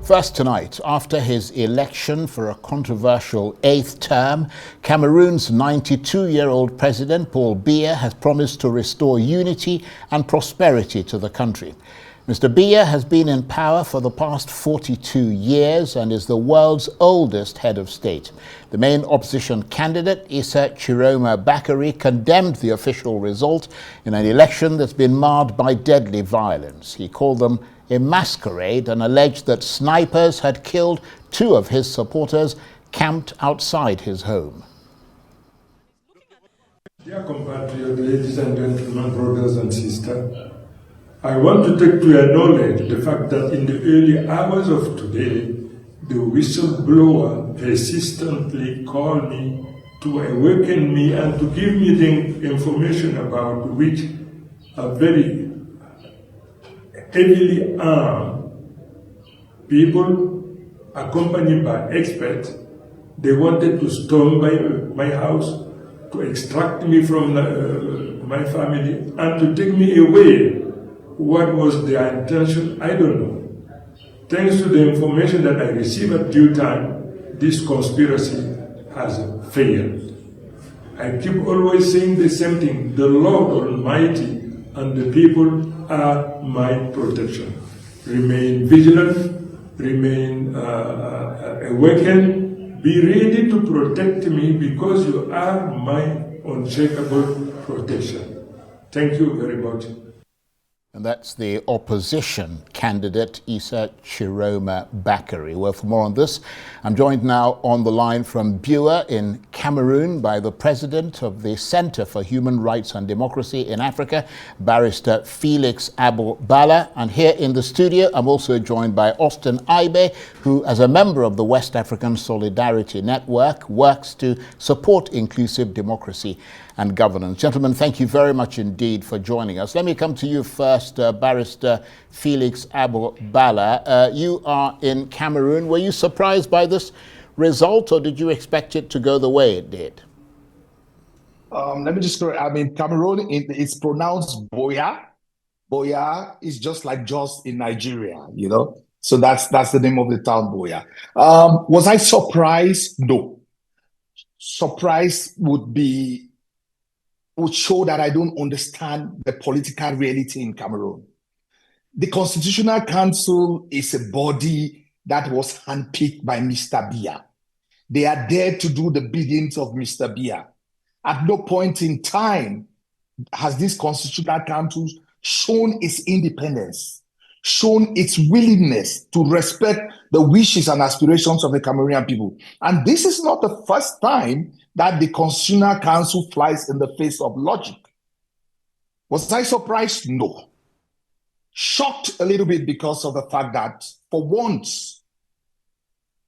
First tonight, after his election for a controversial 8th term, Cameroon's 92-year-old president, Paul Biya, has promised to restore unity and prosperity to the country. Mr. Biya has been in power for the past 42 years and is the world's oldest head of state. The main opposition candidate, Issa Chiroma Bakary, condemned the official result in an election that's been marred by deadly violence. He called them a masquerade and alleged that snipers had killed 2 of his supporters camped outside his home. Dear compatriots, ladies and gentlemen, brothers and sisters, I want to take to your knowledge the fact that in the early hours of today, the whistleblower persistently called me to awaken me and to give me the information about which a very heavily armed people accompanied by experts. They wanted to storm my house, to extract me from my family and to take me away. What was their intention? I don't know. Thanks to the information that I received at due time, this conspiracy has failed. I keep always saying the same thing. The Lord Almighty and the people are my protection. Remain vigilant, remain awakened, be ready to protect me because you are my unshakable protection. Thank you very much. And that's the opposition candidate, Issa Chiroma Bakary. Well, for more on this, I'm joined now on the line from Biya in Cameroon by the president of the Center for Human Rights and Democracy in Africa, Barrister Felix Balla. And here in the studio, I'm also joined by Austin Aigbe, who, as a member of the West African Solidarity Network, works to support inclusive democracy and governance. Gentlemen, thank you very much indeed for joining us. Let me come to you first, Barrister Felix Balla. You are in Cameroon. Were you surprised by this result, or did you expect it to go the way it did? Let me just correct. I mean, Cameroon, it's pronounced Boya. Boya is just like Jos in Nigeria, you know? So that's the name of the town, Boya. Was I surprised? No. Surprise would show that I don't understand the political reality in Cameroon. The Constitutional Council is a body that was handpicked by Mr. Biya. They are there to do the biddings of Mr. Biya. At no point in time has this Constitutional Council shown its independence, shown its willingness to respect the wishes and aspirations of the Cameroonian people. And this is not the first time that the Constitutional Council flies in the face of logic. Was I surprised? No. Shocked a little bit because of the fact that, for once,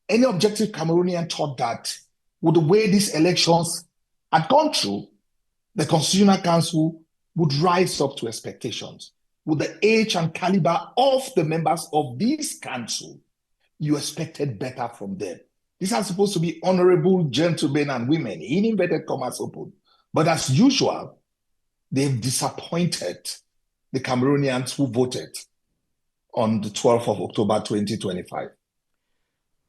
any objective Cameroonian thought that with the way these elections had gone through, the Constitutional Council would rise up to expectations. With the age and caliber of the members of this council, you expected better from them. These are supposed to be honorable gentlemen and women, in inverted commas open. But as usual, they've disappointed the Cameroonians who voted on the 12th of October 2025.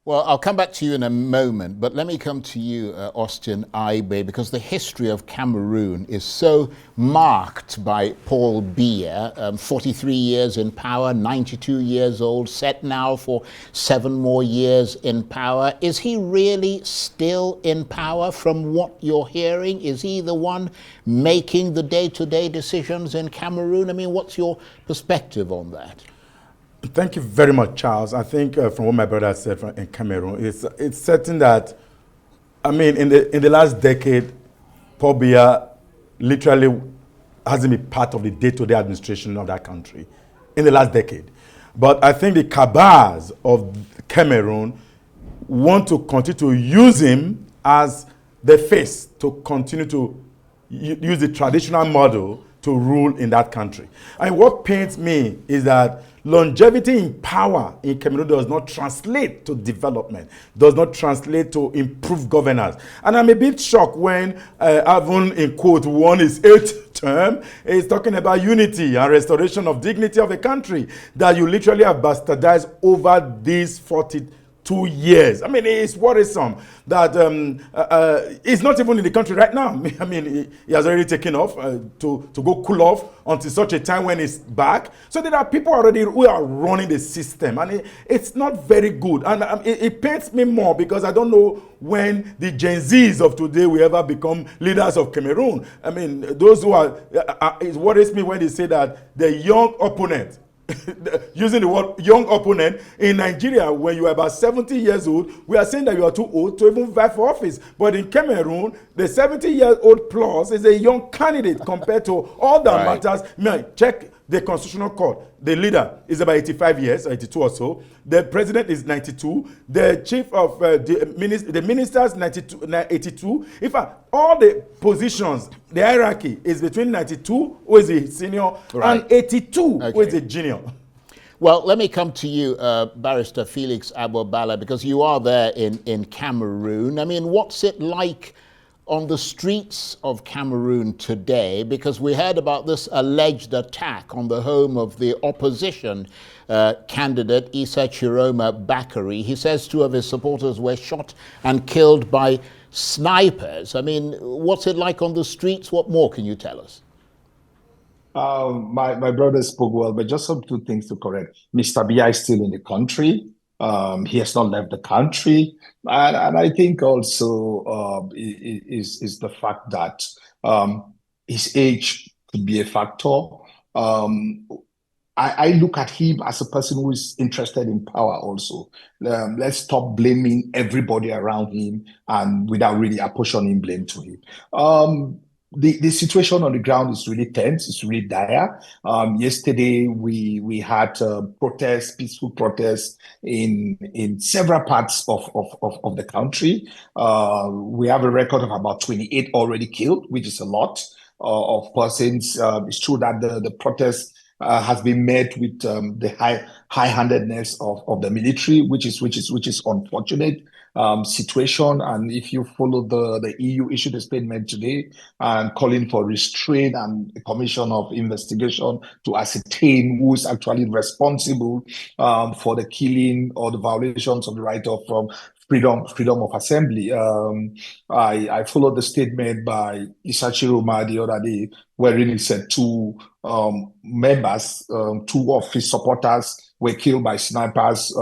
Well, I'll come back to you in a moment, but let me come to you, Austin Aigbe, because the history of Cameroon is so marked by Paul Biya, 43 years in power, 92 years old, set now for 7 more years in power. Is he really still in power from what you're hearing? Is he the one making the day-to-day decisions in Cameroon? I mean, what's your perspective on that? Thank you very much, Charles. I think from what my brother said in Cameroon, it's certain that, I mean, in the last decade, Paul Biya literally hasn't been part of the day-to-day administration of that country in the last decade. But I think the cabals of Cameroon want to continue to use him as the face to continue to use the traditional model to rule in that country. And what pains me is that longevity in power in Cameroon does not translate to development, does not translate to improved governance. And I'm a bit shocked when Avon, in quote, won his 8th term, is talking about unity and restoration of dignity of a country that you literally have bastardized over these 42 years. I mean, it's worrisome that he's not even in the country right now. I mean, he has already taken off to go cool off until such a time when he's back. So there are people already who are running the system, and it's not very good. And it pains me more because I don't know when the Gen Zs of today will ever become leaders of Cameroon. I mean, those who are, it worries me when they say that the young opponent, using the word young opponent in Nigeria, when you are about 70 years old, we are saying that you are too old to even vie for office. But in Cameroon, the 70-year-old plus is a young candidate compared to all that matters. Man, check the Constitutional Court. The leader is about 85 years, 82 or so. The president is 92. The chief of the ministers, 92, 82. In fact, all the positions, the hierarchy is between 92, who is a senior, and 82, who is a junior. Well, let me come to you, Barrister Felix Balla, because you are there in Cameroon. I mean, what's it like on the streets of Cameroon today? Because we heard about this alleged attack on the home of the opposition candidate, Issa Chiroma Bakary. He says 2 of his supporters were shot and killed by snipers. I mean, what's it like on the streets? What more can you tell us? My brother spoke well, but just some 2 things to correct. Mr. Biya is still in the country. He has not left the country. And I think also is the fact that his age could be a factor. I look at him as a person who is interested in power also. Let's stop blaming everybody around him and without really apportioning blame to him. The situation on the ground is really tense. It's really dire. Yesterday, we had protests, peaceful protests in several parts of the country. We have a record of about 28 already killed, which is a lot of persons. It's true that the protest has been met with the high-handedness of the military, which is unfortunate situation. And if you follow the EU issued a statement today and calling for restraint and a commission of investigation to ascertain who is actually responsible for the killing or the violations of the right of freedom of assembly. I followed the statement by Issa Chiroma the other day, wherein he said 2 members, 2 of his supporters were killed by snipers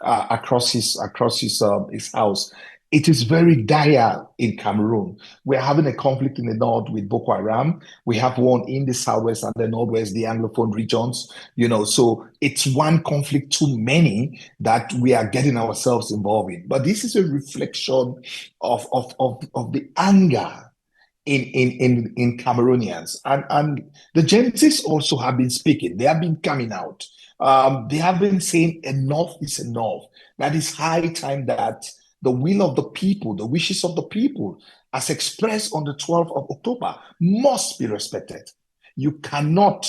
across his house. It is very dire in Cameroon. We're having a conflict in the north with Boko Haram. We have one in the southwest and the northwest, the Anglophone regions. So it's one conflict too many that we are getting ourselves involved in. But this is a reflection of the anger in Cameroonians. And the Gen Zs also have been speaking. They have been coming out. They have been saying enough is enough. That is high time that the will of the people, the wishes of the people, as expressed on the 12th of October, must be respected. You cannot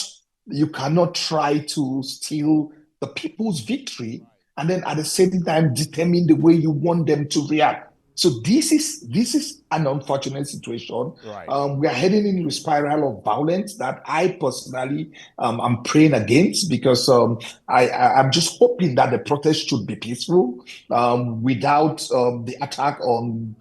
try to steal the people's victory and then at the same time determine the way you want them to react. So this is an unfortunate situation. Right. We are heading into a spiral of violence that I personally am praying against, because I'm just hoping that the protest should be peaceful without the attack on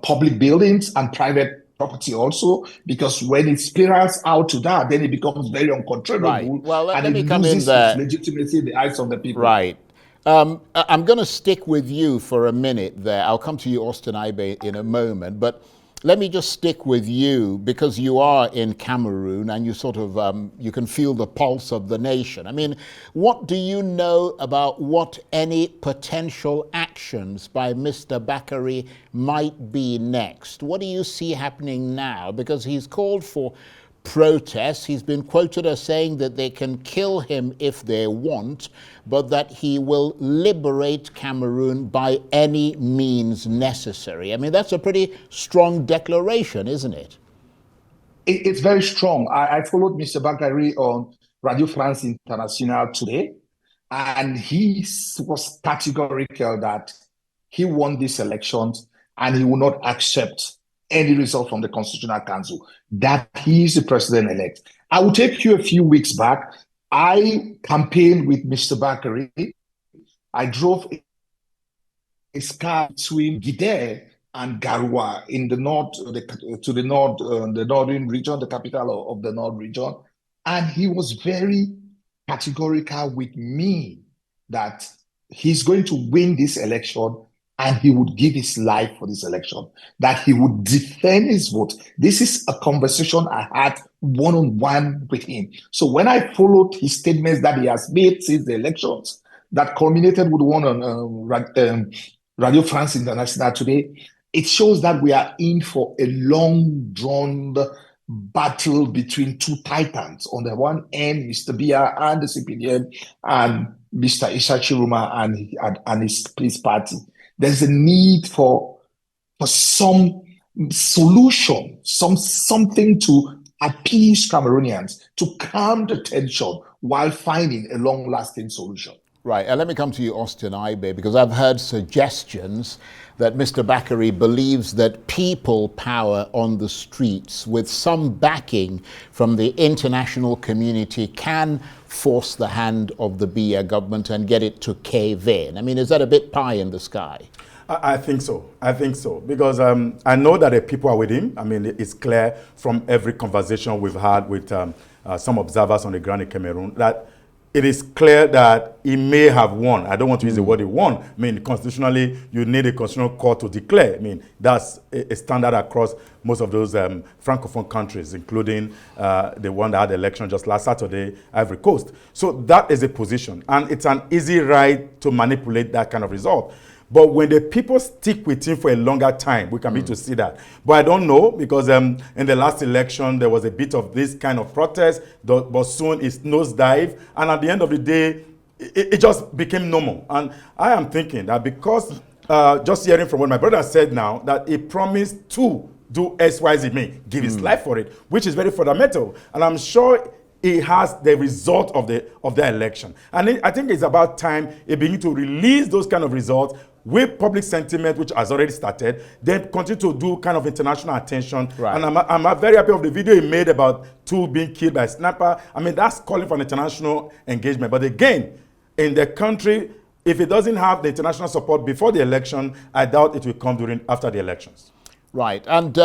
public buildings and private property also, because when it spirals out to that, then it becomes very uncontrollable. Right. Well, let and me it come in loses there. its legitimacy in the eyes of the people. Right. I'm going to stick with you for a minute there. I'll come to you, Austin Aigbe, in a moment. But let me just stick with you, because you are in Cameroon and you sort of, you can feel the pulse of the nation. I mean, what do you know about what any potential actions by Mr. Bakary might be next? What do you see happening now? Because he's called for protests. He's been quoted as saying that they can kill him if they want, but that he will liberate Cameroon by any means necessary. I mean, that's a pretty strong declaration, isn't it? It's very strong. I followed Mr. Bakary on Radio France International today, and he was categorical that he won these elections and he will not accept any result from the Constitutional Council, that he is the president-elect. I will take you a few weeks back. I campaigned with Mr. Bakary. I drove a car between Gide and Garoua in the north, the northern region, the capital of the north region. And he was very categorical with me that he's going to win this election and he would give his life for this election, that he would defend his vote. This is a conversation I had one-on-one with him. So when I followed his statements that he has made since the elections, that culminated with one on Radio France International today, it shows that we are in for a long-drawn battle between two titans. On the one end, Mr. Biya and the CPDM, and Mr. Issa Chiruma and his party. There's a need for some solution, something to appease Cameroonians, to calm the tension while finding a long-lasting solution. Right, and let me come to you, Austin Aigbe, because I've heard suggestions that Mr. Bakary believes that people power on the streets with some backing from the international community can force the hand of the Biya government and get it to cave in. I mean, is that a bit pie in the sky? I think so. I think so. Because I know that the people are with him. I mean, it's clear from every conversation we've had with some observers on the ground in Cameroon that it is clear that he may have won. I don't want to use the word he won. I mean, constitutionally, you need a constitutional court to declare. I mean, that's a standard across most of those Francophone countries, including the one that had the election just last Saturday, Ivory Coast. So that is a position. And it's an easy right to manipulate that kind of result. But when the people stick with him for a longer time, we can begin to see that. But I don't know, because in the last election, there was a bit of this kind of protest, but soon it's nosedive. And at the end of the day, it just became normal. And I am thinking that because, just hearing from what my brother said now, that he promised to do X, Y, Z, give his life for it, which is very fundamental. And I'm sure he has the result of the election. And I think it's about time he begin to release those kind of results with public sentiment, which has already started, then continue to do kind of international attention. Right. And I'm very happy of the video he made about two being killed by a sniper. I mean, that's calling for an international engagement. But again, in the country, if it doesn't have the international support before the election, I doubt it will come after the elections. Right. And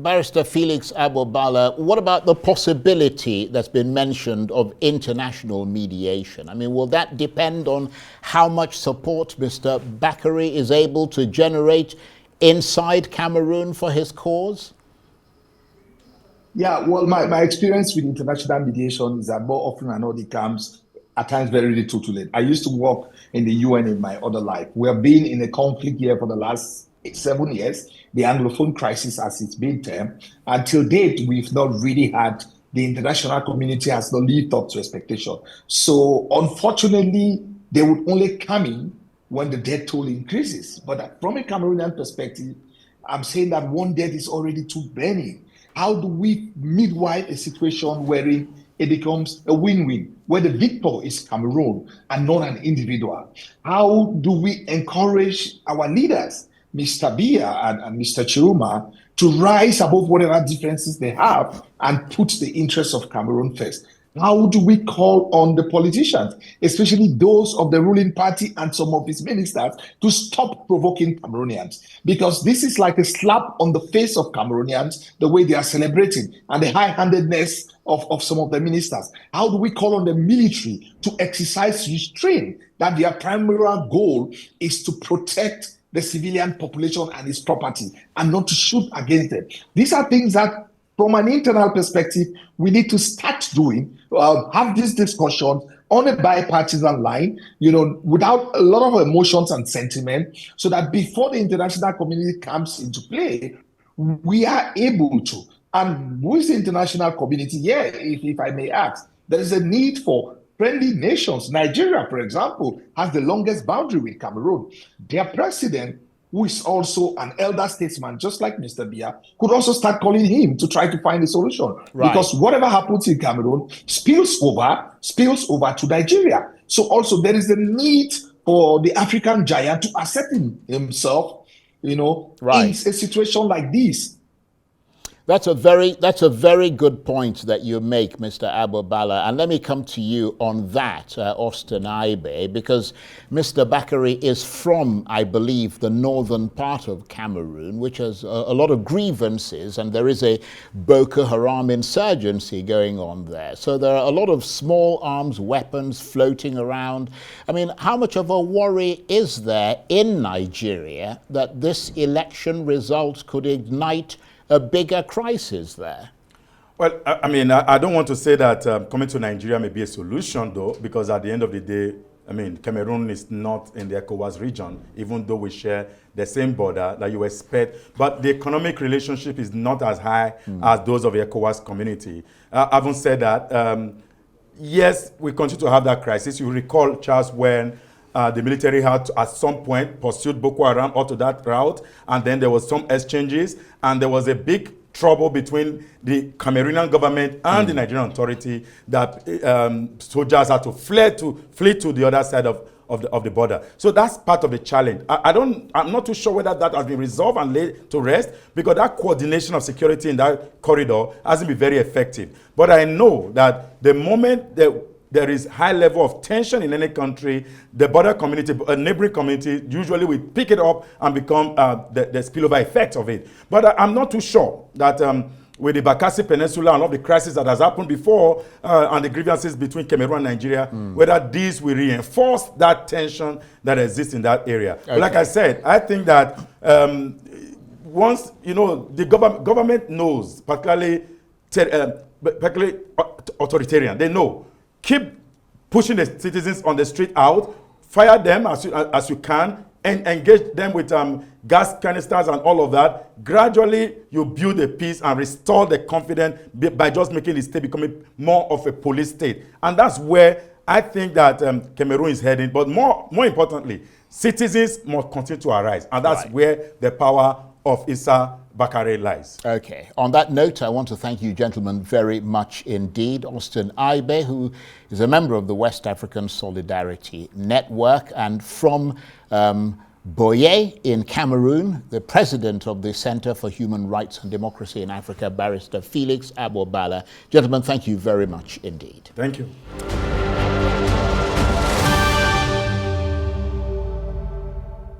Barrister Felix Balla, what about the possibility that's been mentioned of international mediation? I mean, will that depend on how much support Mr. Bakary is able to generate inside Cameroon for his cause? Yeah, well, my experience with international mediation is that more often than not, it comes at times very little too late. I used to work in the UN in my other life. We have been in a conflict here for the last 7 years, the Anglophone crisis as it's been termed. Until date, we've not really had, the international community has not lived up to expectation. So unfortunately, they would only come in when the death toll increases. But from a Cameroonian perspective, I'm saying that one death is already too many. How do we midwife a situation wherein it becomes a win-win, where the victor is Cameroon and not an individual? How do we encourage our leaders, Mr. Biya and Mr. Chiruma, to rise above whatever differences they have and put the interests of Cameroon first? How do we call on the politicians, especially those of the ruling party and some of its ministers, to stop provoking Cameroonians? Because this is like a slap on the face of Cameroonians, the way they are celebrating, and the high-handedness of some of the ministers. How do we call on the military to exercise restraint, that their primary goal is to protect the civilian population and its property and not to shoot against them? These are things that, from an internal perspective, we need to start doing, have these discussions on a bipartisan line, without a lot of emotions and sentiment, so that before the international community comes into play, we are able to. And who is the international community? Yeah, if I may ask, there is a need for friendly nations. Nigeria, for example, has the longest boundary with Cameroon. Their president who is also an elder statesman, just like Mr. Biya, could also start calling him to try to find a solution. Right. Because whatever happens in Cameroon spills over to Nigeria. So also there is the need for the African giant to assert himself, right. in a situation like this. That's a very good point that you make, Mr. Balla. And let me come to you on that, Austin Aigbe, because Mr. Bakary is from, I believe, the northern part of Cameroon, which has a lot of grievances, and there is a Boko Haram insurgency going on there. So there are a lot of small arms weapons floating around. I mean, how much of a worry is there in Nigeria that this election result could ignite a bigger crisis there? Well, I mean, I don't want to say that coming to Nigeria may be a solution, though, because at the end of the day, I mean, Cameroon is not in the ECOWAS region, even though we share the same border that you expect. But the economic relationship is not as high as those of the ECOWAS community. Having said that, yes, we continue to have that crisis. You recall, Charles, when the military had at some point pursued Boko Haram onto that route, and then there was some exchanges, and there was a big trouble between the Cameroonian government and the Nigerian authority that soldiers had to flee to the other side of the border. So that's part of the challenge. I'm not too sure whether that has been resolved and laid to rest, because that coordination of security in that corridor hasn't been very effective. But I know that the moment there is high level of tension in any country, the border community, a neighboring community, usually will pick it up and become the spillover effect of it. But I'm not too sure that with the Bakassi Peninsula and all the crises that has happened before and the grievances between Cameroon and Nigeria, whether these will reinforce that tension that exists in that area. Okay. But like I said, I think that once, the government knows, particularly authoritarian, they know. Keep pushing the citizens on the street out, fire them as you can, and engage them with gas canisters and all of that. Gradually, you build a peace and restore the confidence by just making the state becoming more of a police state. And that's where I think that Cameroon is heading. But more importantly, citizens must continue to arise. And that's where the power of Issa Bakary lies. Okay. On that note, I want to thank you gentlemen very much indeed. Austin Aigbe, who is a member of the West African Solidarity Network, and from Biya in Cameroon, the president of the Center for Human Rights and Democracy in Africa, Barrister Felix Balla. Gentlemen, thank you very much indeed. Thank you.